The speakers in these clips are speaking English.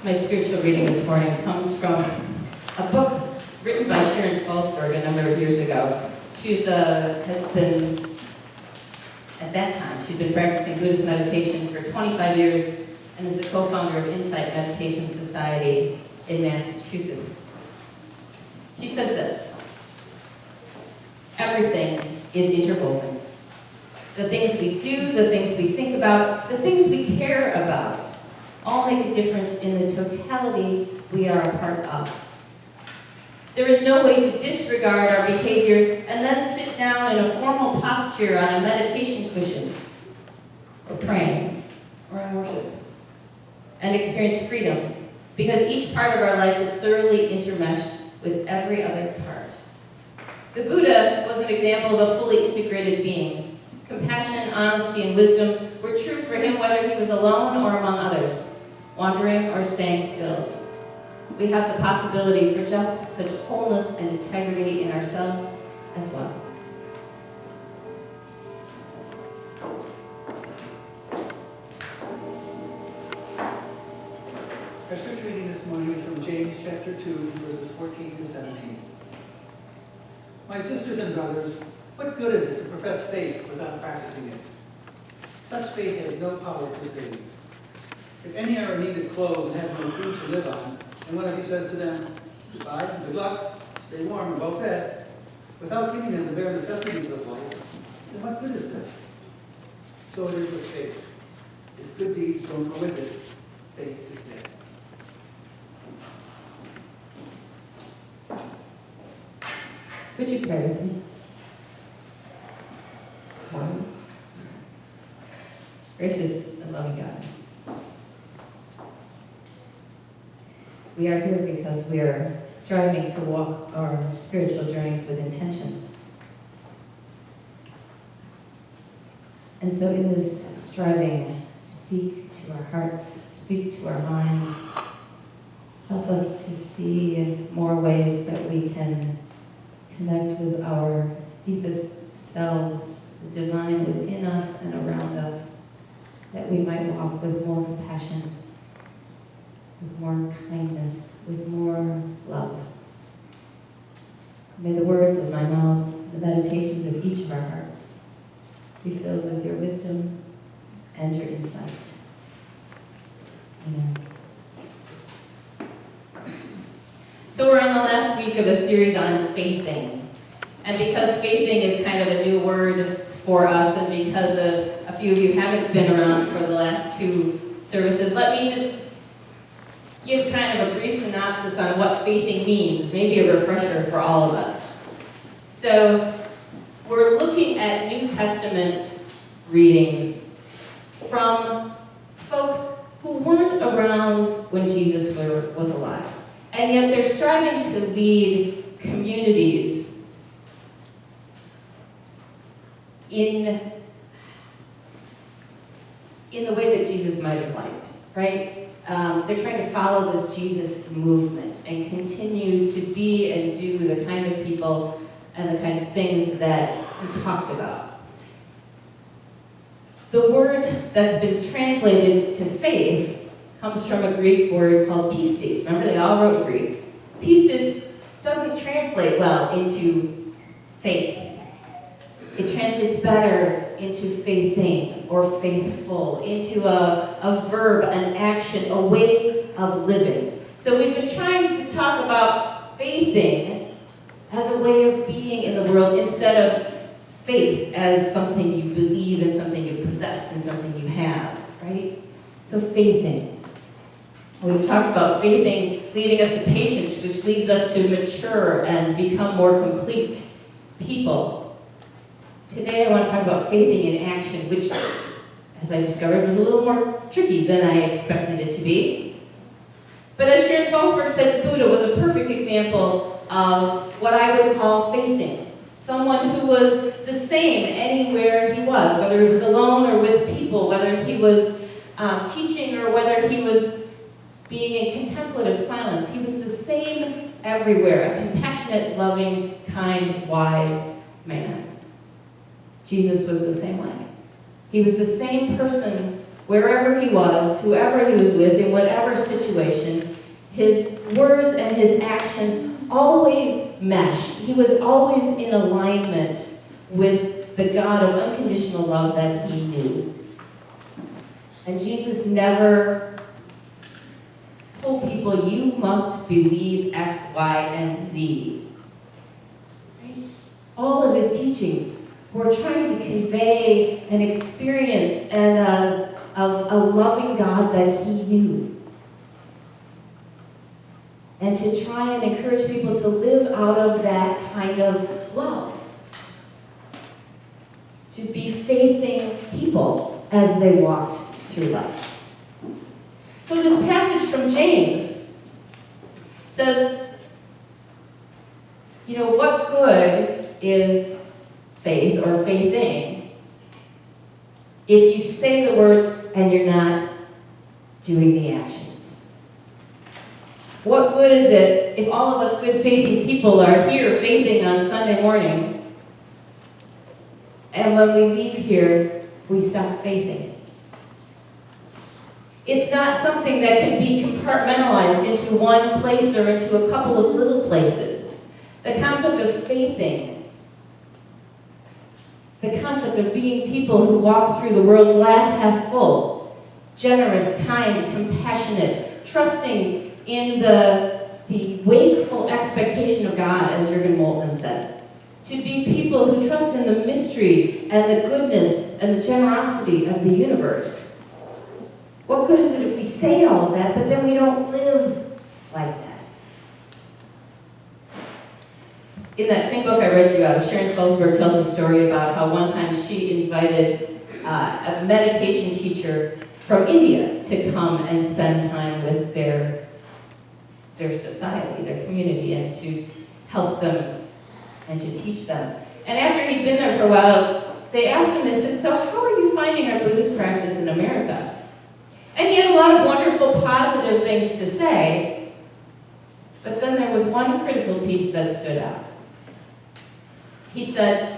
My spiritual reading this morning comes from a book written by Sharon Salzberg a number of years ago. She's had been, at that time, she'd been practicing Buddhist meditation for 25 years and is the co-founder of Insight Meditation Society in Massachusetts. She says this: everything is interwoven. The things we do, the things we think about, the things we care about, all make a difference in the totality we are a part of. There is no way to disregard our behavior and then sit down in a formal posture on a meditation cushion, or praying, or in worship, and experience freedom, because each part of our life is thoroughly intermeshed with every other part. The Buddha was an example of a fully integrated being. Compassion, honesty, and wisdom were true for him whether he was alone or among others, wandering or staying still. We have the possibility for just such wholeness and integrity in ourselves as well. Our scripture reading this morning is from James chapter 2, verses 14 to 17. My sisters and brothers, what good is it to profess faith without practicing it? Such faith has no power to save. If any are in need of clothes and have no food to live on, and one of you says to them, goodbye and good luck, stay warm and well fed, without giving them the bare necessities of life, then what good is this? So it is with faith. If good deeds don't go with it, faith is dead. Would you pray with me? Gracious and loving God, we are here because we are striving to walk our spiritual journeys with intention. And so in this striving, speak to our hearts, speak to our minds, help us to see more ways that we can connect with our deepest selves, the divine within us and around us, that we might walk with more compassion, with more kindness, with more love. May the words of my mouth, the meditations of each of our hearts, be filled with your wisdom and your insight. Amen. So we're on the last week of a series on faithing. And because faithing is kind of a new word for us, and because a few of you haven't been around for the last two services, let me just give kind of a brief synopsis on what faithing means, maybe a refresher for all of us. So we're looking at New Testament readings from folks who weren't around when Jesus was alive. And yet they're striving to lead communities in the way that Jesus might have liked, right? They're trying to follow this Jesus movement and continue to be and do the kind of people and the kind of things that he talked about. The word that's been translated to faith comes from a Greek word called pistis. Remember, they all wrote Greek. Pistis doesn't translate well into faith. It translates better into faithing or faithful, into a verb, an action, a way of living. So we've been trying to talk about faithing as a way of being in the world instead of faith as something you believe and something you possess and something you have, right? So faithing. We've talked about faithing leading us to patience, which leads us to mature and become more complete people. Today I want to talk about faithing in action, which, as I discovered, was a little more tricky than I expected it to be. But as Sharon Salzberg said, the Buddha was a perfect example of what I would call faithing. Someone who was the same anywhere he was, whether he was alone or with people, whether he was teaching or whether he was being in contemplative silence. He was the same everywhere, a compassionate, loving, kind, wise man. Jesus was the same way. He was the same person wherever he was, whoever he was with, in whatever situation, his words and his actions always meshed. He was always in alignment with the God of unconditional love that he knew. And Jesus never told people, you must believe X, Y, and Z. Right? All of his teachings were trying to convey an experience and of a loving God that he knew. And to try and encourage people to live out of that kind of love. To be faithing people as they walked through life. So this passage from James says, what good is faith or faithing if you say the words and you're not doing the actions? What good is it if all of us good faithing people are here faithing on Sunday morning, and when we leave here, we stop faithing? It's not something that can be compartmentalized into one place or into a couple of little places. The concept of faithing, the concept of being people who walk through the world glass half full, generous, kind, compassionate, trusting in the wakeful expectation of God, as Jürgen Moltmann said. To be people who trust in the mystery and the goodness and the generosity of the universe. What good is it if we say all of that, but then we don't live like that? In that same book I read you out of, Sharon Salzberg tells a story about how one time she invited a meditation teacher from India to come and spend time with their society, their community, and to help them and to teach them. And after he'd been there for a while, they asked him, they said, so how are you finding our Buddhist practice in America? And he had a lot of wonderful, positive things to say, but then there was one critical piece that stood out. He said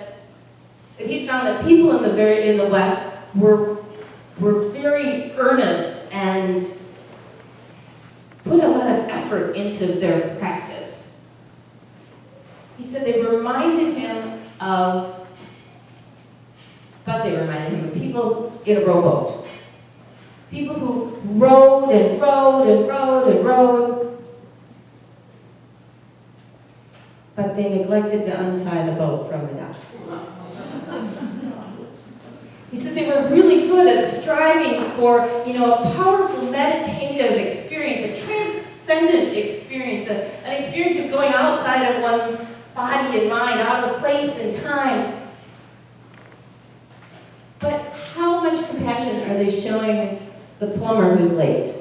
that he found that people in the West were very earnest and put a lot of effort into their practice. He said they reminded him of people in a rowboat. People who rowed and rowed and rowed and rowed, but they neglected to untie the boat from the dock. He said they were really good at striving for, a powerful meditative experience, a transcendent experience, an experience of going outside of one's body and mind, out of place and time. But how much compassion are they showing the plumber who's late,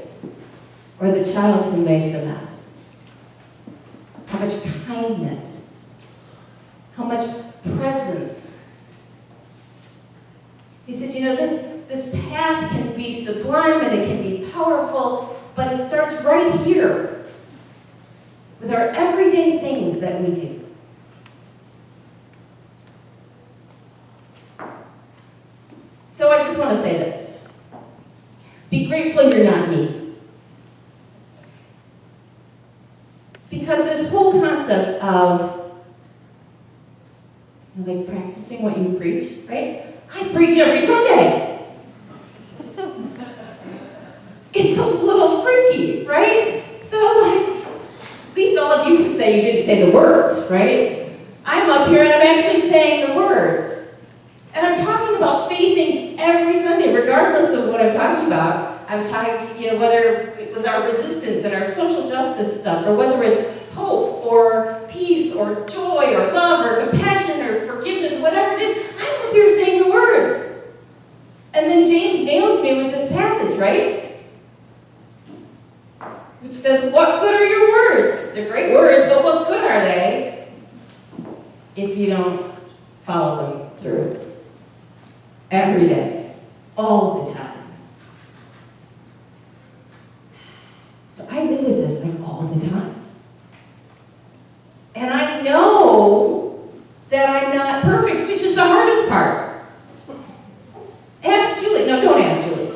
or the child who makes a mess? How much kindness, how much presence. He said, this path can be sublime and it can be powerful, but it starts right here with our everyday things that we do. So I just want to say this. Be grateful you're not me. Because this whole concept of practicing what you preach, right? I preach every Sunday. It's a little freaky, right? So at least all of you can say you didn't say the words, right? I'm up here and I'm actually saying the words. And I'm talking about faithing every Sunday, regardless of what I'm talking about. I'm talking, whether it was our resistance and our social justice stuff, or whether it's hope, or peace, or joy, or love, or compassion, or forgiveness, whatever it is, I'm up here saying the words. And then James nails me with this passage, right? Which says, what good are your words? They're great words, but what good are they if you don't follow them through? Every day, all the time. So I live with this thing all the time. And I know that I'm not perfect, which is the hardest part. Ask Julie. No, don't ask Julie.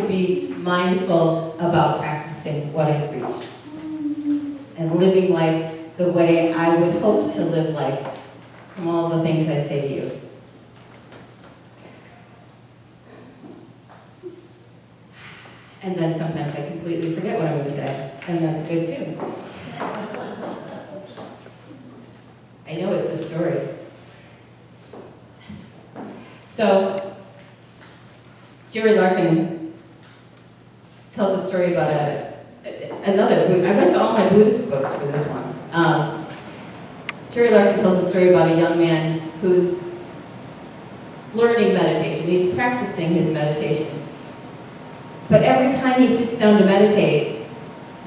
to be mindful about practicing what I preach and living life the way I would hope to live life from all the things I say to you. And then sometimes I completely forget what I'm going to say, and that's good too. I know it's a story. So, Jerry Larkin tells a story about I went to all my Buddhist books for this one. Jerry Larkin tells a story about a young man who's learning meditation. He's practicing his meditation. But every time he sits down to meditate,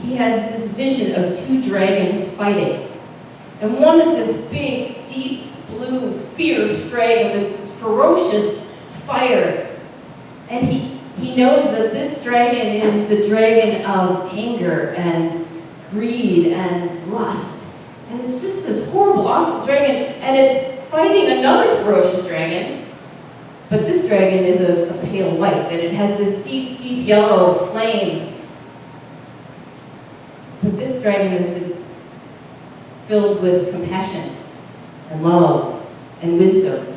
he has this vision of two dragons fighting. And one is this big, deep, blue, fierce dragon with this ferocious fire. And he knows that this dragon is the dragon of anger and greed and lust. And it's just this horrible, awful dragon, and it's fighting another ferocious dragon. But this dragon is a pale white, and it has this deep, deep yellow flame. But this dragon is filled with compassion and love and wisdom.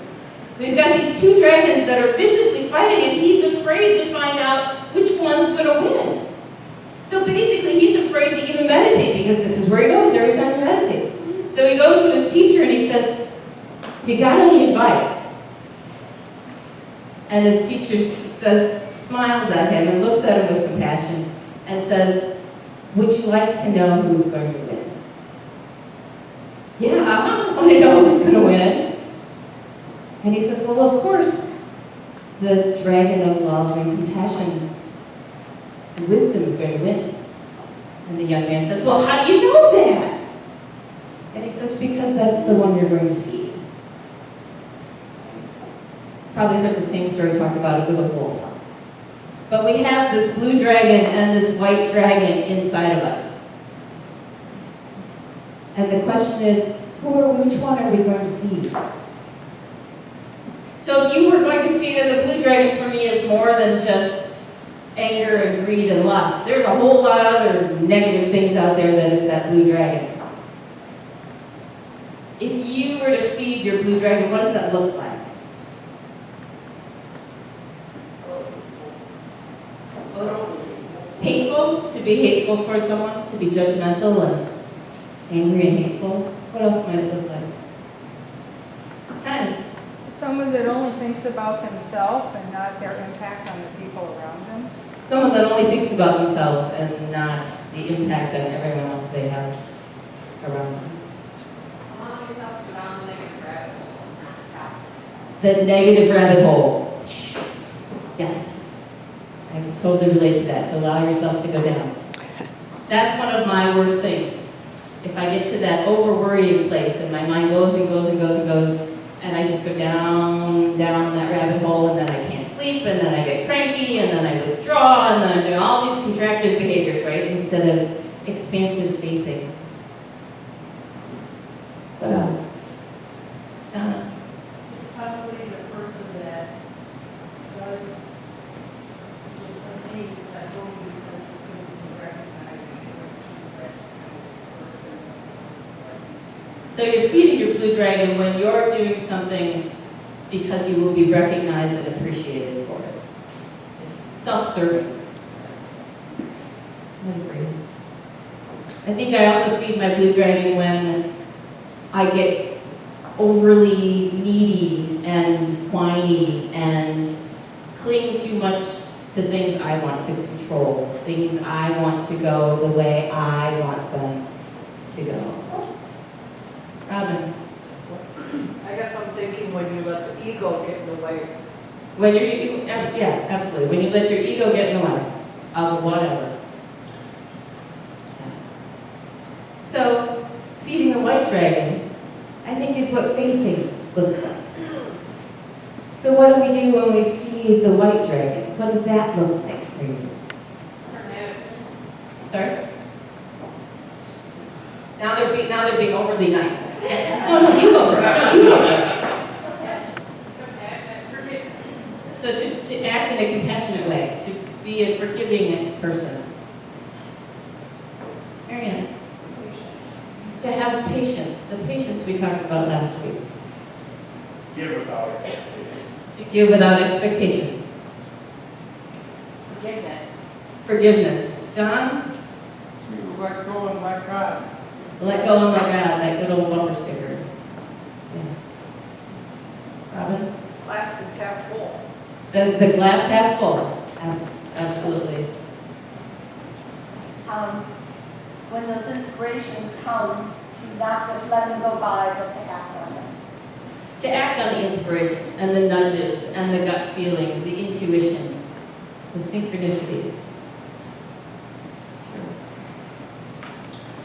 So he's got these two dragons that are viciously fighting, and he's afraid to find out which one's going to win. So basically, he's afraid to even meditate, because this is where he goes every time he meditates. So he goes to his teacher and he says, "Do you got any advice?" And his teacher smiles at him and looks at him with compassion and says, "Would you like to know who's going to win?" "Yeah, I want to know who's going to win." And he says, "Well, of course, the dragon of love and compassion and wisdom is going to win." And the young man says, "Well, how do you know that?" And he says, "Because that's the one you're going to feed." Probably heard the same story talked about it with a wolf. But we have this blue dragon and this white dragon inside of us. And the question is, which one are we going to feed? So if you were going to feed it, the blue dragon for me is more than just anger and greed and lust. There's a whole lot of other negative things out there that is that blue dragon. If you were to feed your blue dragon, what does that look like? Hateful, to be hateful towards someone, to be judgmental and angry and hateful. What else might it look like? Kind of. Someone that only thinks about themselves and not their impact on the people around them. Someone that only thinks about themselves and not the impact on everyone else they have around them. Allow yourself to go down the negative rabbit hole, not stop. The negative rabbit hole. Yes. I can totally relate to that, to allow yourself to go down. That's one of my worst things. If I get to that over-worrying place and my mind goes and goes and goes and goes, and I just go down that rabbit hole, and then I can't sleep, and then I get cranky, and then I withdraw, and then I do all these contractive behaviors, right? Instead of expansive faithing. What else? Donna? It's probably the person that does the thing that will be because it's going to be recognized, it's going to recognize the person what he's doing. So you're feeding your blue dragon when you're doing something because you will be recognized and appreciated for it. It's self-serving. I agree. I think I also feed my blue dragon when I get overly needy and whiny and cling too much to things I want to control, things I want to go the way I want them to go. Robin? I guess I'm thinking when you let the ego get in the way. When yeah, absolutely. When you let your ego get in the way of whatever. So, feeding the white dragon, I think, is what faithing looks like. So what do we do when we feed the white dragon? What does that look like for you? Sorry? Now they're being overly nice. No, you go first. No, you go first. So to act in a compassionate way, to be be a forgiving person? Marianne? To have patience, the patience we talked about last week. Give without expectation. To give without expectation. Forgiveness. Forgiveness. Don? To let go and let God. Let go and let God, that good old bumper sticker. Yeah. Robin? Glass is half full. The glass half full. Absolutely. When those inspirations come, to not just let them go by, but to act on them. To act on the inspirations and the nudges and the gut feelings, the intuition, the synchronicities.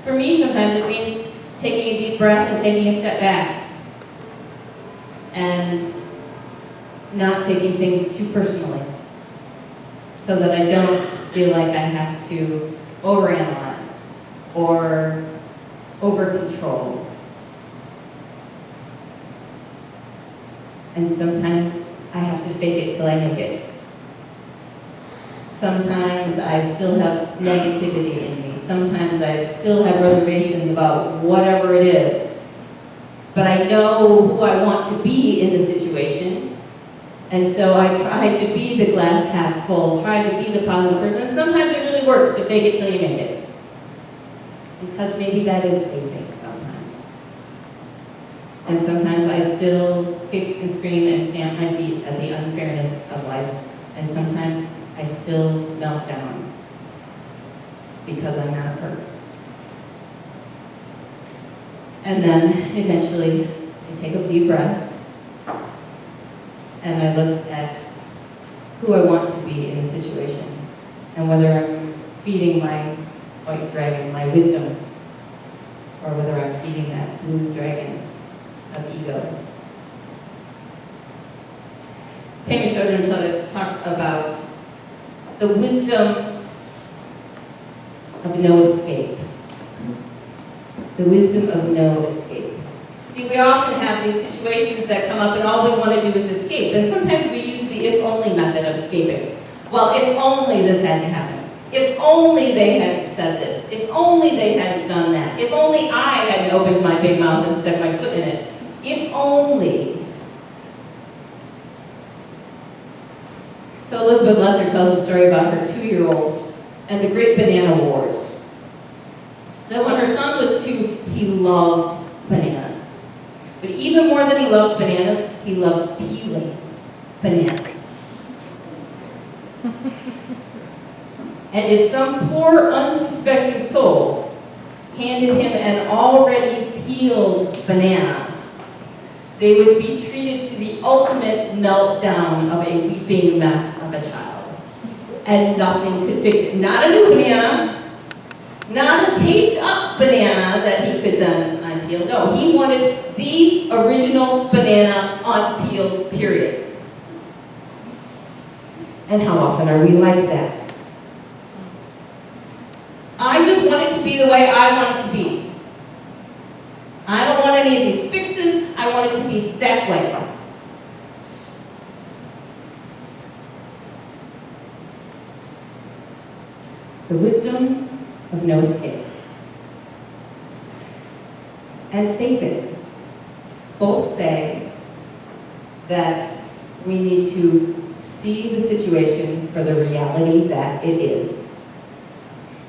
For me, sometimes it means taking a deep breath and taking a step back and not taking things too personally so that I don't feel like I have to overanalyze or over-control. And sometimes I have to fake it till I make it. Sometimes I still have negativity in me. Sometimes I still have reservations about whatever it is. But I know who I want to be in the situation. And so I try to be the glass half full, try to be the positive person. And sometimes it really works to fake it till you make it. Because maybe that is faking sometimes. And sometimes I still kick and scream and stamp my feet at the unfairness of life. And sometimes I still melt down because I'm not perfect. And then eventually I take a deep breath and I look at who I want to be in the situation and whether I'm feeding my white dragon, my wisdom, or whether I'm feeding that blue dragon of ego. Kaye talks about the wisdom of no escape. The wisdom of no escape. See, we often have these situations that come up and all we want to do is escape. And sometimes we use the if-only method of escaping. Well, if only this hadn't happened. If only they hadn't said this. If only they hadn't done that. If only I hadn't opened my big mouth and stuck my foot in it. If only. So Elizabeth Lesser tells a story about her 2-year-old and the Great Banana Wars. So when her son was 2, he loved bananas. But even more than he loved bananas, he loved peeling bananas. And if some poor, unsuspecting soul handed him an already peeled banana, they would be treated to the ultimate meltdown of a weeping mess of a child. And nothing could fix it. Not a new banana, not a taped up banana that he could then unpeel. No, he wanted the original banana unpeeled, period. And how often are we like that? I just want it to be the way I want it to be. I don't want any of these fixes. I want it to be that way. The wisdom of no escape. And faith in it. Both say that we need to see the situation for the reality that it is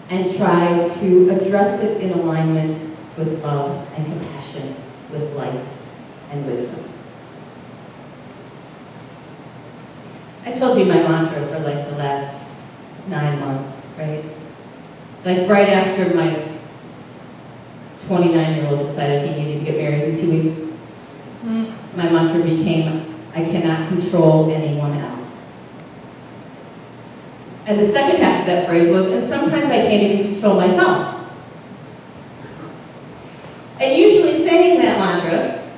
and try to address it in alignment with love and compassion, with light and wisdom. I told you my mantra for like the last 9 months, right? Like right after my 29-year-old decided he needed to get married in 2 weeks, my mantra became, I cannot control anyone else. And the second half of that phrase was, and sometimes I can't even control myself. And usually saying that mantra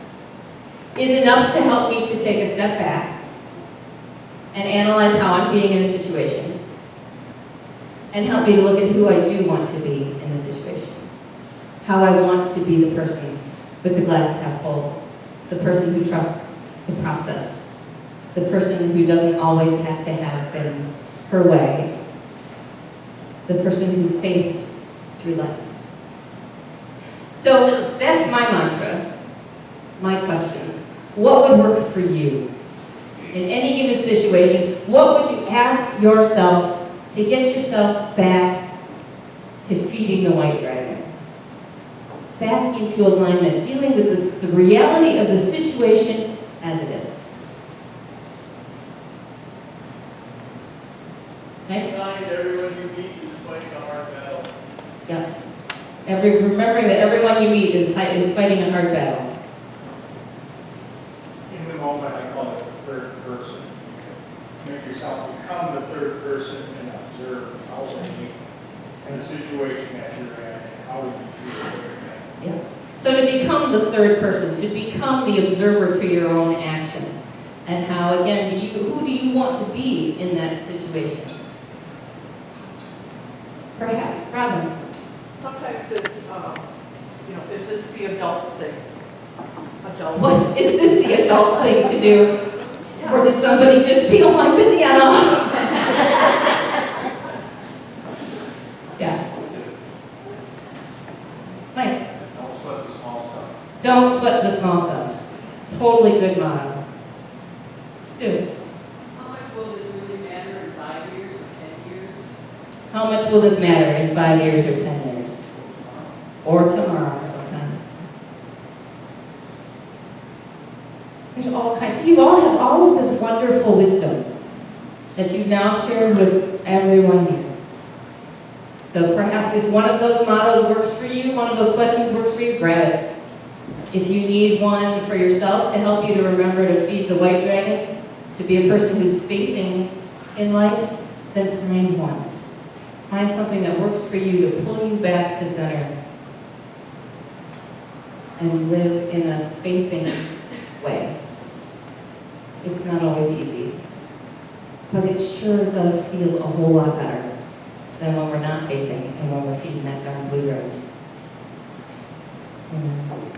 is enough to help me to take a step back and analyze how I'm being in a situation and help me to look at who I do want to be in the situation. How I want to be the person with the glass half full, the person who trusts the process, the person who doesn't always have to have things her way, the person who faiths through life. So that's my mantra, my questions. What would work for you? In any given situation, what would you ask yourself to get yourself back to feeding the white dragon? Back into alignment, dealing with this, the reality of the situation as it is. Okay? Remind everyone you meet is fighting a hard battle. Yeah. Remembering that everyone you meet is fighting a hard battle. In the moment, I call it the third person. Make yourself become the third person and observe outwardly the situation that you're in and how you treat it. Yeah. So to become the third person, to become the observer to your own actions, and how, again, who do you want to be in that situation? Perhaps, Robin. Sometimes it's, is this the adult thing? Adult. What is this the adult thing to do? Or did somebody just peel my banana off? Yeah. Mike. Don't sweat the small stuff. Don't sweat the small stuff. Totally good motto. Sue. How much will this really matter in 5 years or 10 years? How much will this matter in 5 years or 10 years? Or tomorrow, sometimes. There's all kinds. You all have all of this wonderful wisdom that you've now shared with everyone here. So perhaps if one of those mottos works for you, one of those questions works for you, grab it. If you need one for yourself to help you to remember to feed the white dragon, to be a person who's faithing in life, then find one. Find something that works for you to pull you back to center and live in a faithing way. It's not always easy, but it sure does feel a whole lot better than when we're not faithing and when we're feeding that darn blue road. Amen.